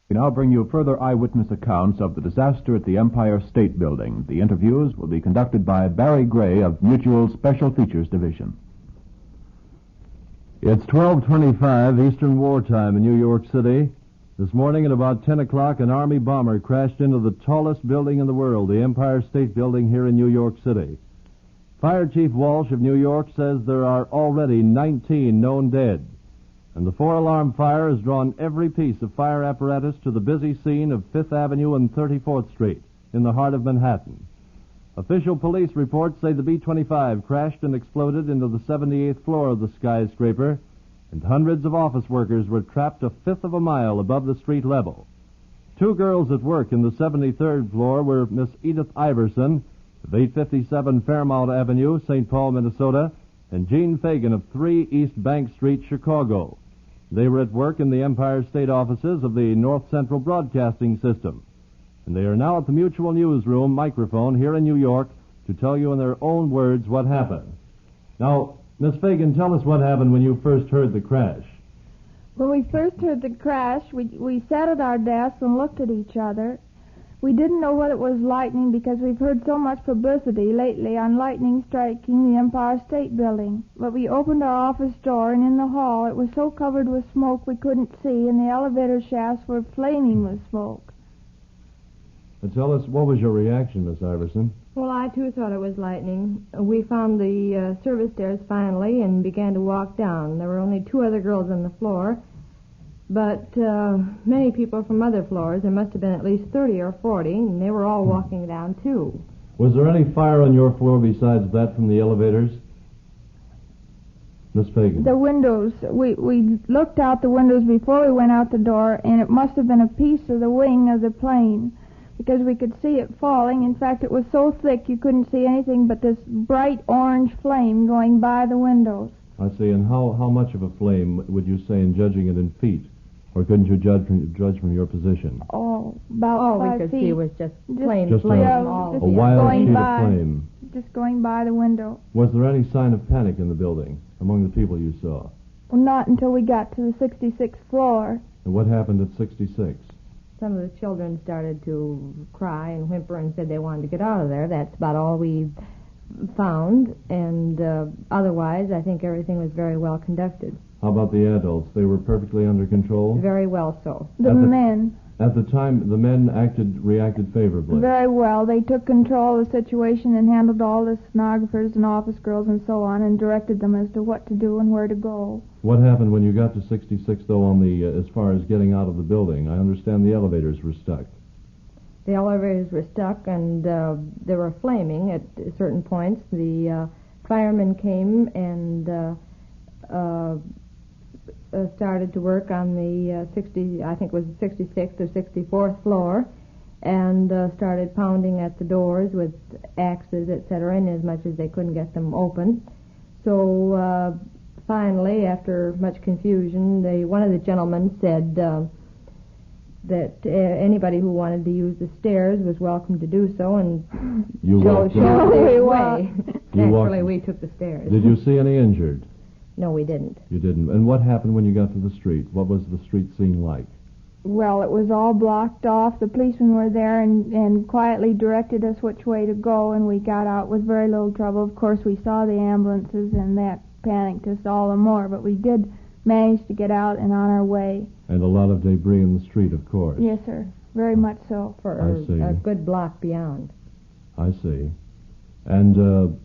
We now bring you further eyewitness accounts of the disaster at the Empire State Building. The interviews will be conducted by Barry Gray of Mutual Special Features Division. It's 12:25 Eastern Wartime in New York City. This morning at about 10 o'clock, an Army bomber crashed into the tallest building in the world, the Empire State Building here in New York City. Fire Chief Walsh of New York says there are already 19 known dead. And the four-alarm fire has drawn every piece of fire apparatus to the busy scene of 5th Avenue and 34th Street in the heart of Manhattan. Official police reports say the B-25 crashed and exploded into the 78th floor of the skyscraper, and hundreds of office workers were trapped a fifth of a mile above the street level. Two girls at work in the 73rd floor were Miss Edith Iverson of 857 Fairmount Avenue, St. Paul, Minnesota, and Jean Fagan of 3 East Bank Street, Chicago. They were at work in the Empire State offices of the North Central Broadcasting System, and they are now at the Mutual Newsroom microphone here in New York to tell you in their own words what happened. Now, Miss Fagan, tell us what happened when you first heard the crash. When we first heard the crash, we sat at our desks and looked at each other. We didn't know what it was lightning because we've heard so much publicity lately on lightning striking the Empire State Building. But we opened our office door, and in the hall it was so covered with smoke we couldn't see, and the elevator shafts were flaming with smoke. But tell us, what was your reaction, Miss Iverson? Well, I, too, thought it was lightning. We found the service stairs finally and began to walk down. There were only 2 other girls on the floor, but many people from other floors. There must have been at least 30 or 40, and they were all walking down, too. Was there any fire on your floor besides that from the elevators? Miss Fagan. The windows. We looked out the windows before we went out the door, and it must have been a piece of the wing of the plane, because we could see it falling. In fact, it was so thick you couldn't see anything but this bright orange flame going by the windows. I see. And how much of a flame would you say in judging it in feet? Or couldn't you judge from your position? Oh, about 5 feet. All we could see was just plain just flame. A wild sheet of flame. Just going by the window. Was there any sign of panic in the building among the people you saw? Well, not until we got to the 66th floor. And what happened at 66? Some of the children started to cry and whimper and said they wanted to get out of there. That's about all we found. And otherwise, I think everything was very well conducted. How about the adults? They were perfectly under control? Very well so. The men. At the time, the men reacted favorably? Very well. They took control of the situation and handled all the stenographers and office girls and so on and directed them as to what to do and where to go. What happened when you got to 66, though, on the as far as getting out of the building? I understand the elevators were stuck. The elevators were stuck, and they were flaming at certain points. The firemen came and started to work on the I think it was the 66th or 64th floor, and started pounding at the doors with axes, etc., in as much as they couldn't get them open. So finally, after much confusion, one of the gentlemen said that anybody who wanted to use the stairs was welcome to do so, and showed the way. Naturally, we took the stairs. Did you see any injured? No, we didn't. You didn't. And what happened when you got to the street? What was the street scene like? Well, it was all blocked off. The policemen were there and quietly directed us which way to go, and we got out with very little trouble. Of course, we saw the ambulances, and that panicked us all the more, but we did manage to get out and on our way. And a lot of debris in the street, of course. Yes, sir. Very much so. For a good block beyond. I see. And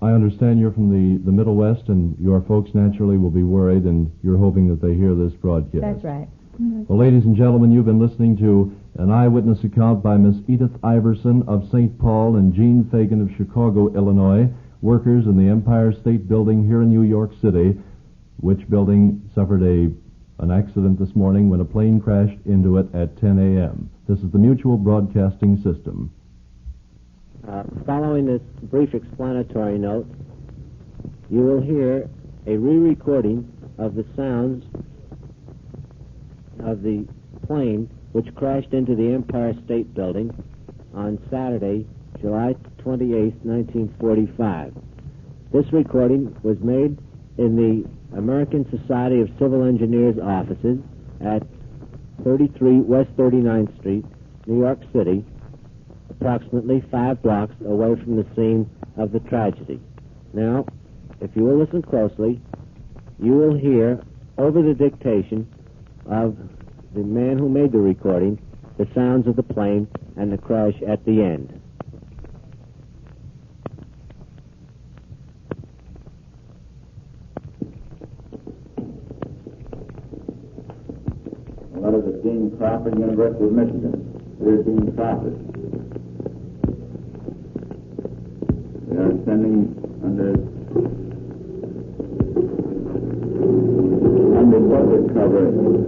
I understand you're from the Middle West, and your folks naturally will be worried, and you're hoping that they hear this broadcast. That's right. Well, ladies and gentlemen, you've been listening to an eyewitness account by Miss Edith Iverson of St. Paul and Jean Fagan of Chicago, Illinois, workers in the Empire State Building here in New York City, which building suffered an accident this morning when a plane crashed into it at 10 a.m. This is the Mutual Broadcasting System. Following this brief explanatory note, you will hear a re-recording of the sounds of the plane which crashed into the Empire State Building on Saturday, July 28, 1945. This recording was made in the American Society of Civil Engineers offices at 33 West 39th Street, New York City, approximately 5 blocks away from the scene of the tragedy. Now, if you will listen closely, you will hear over the dictation of the man who made the recording the sounds of the plane and the crash at the end. Letter to Dean Crawford, University of Michigan. Dear Dean Crawford, we are sending under subject cover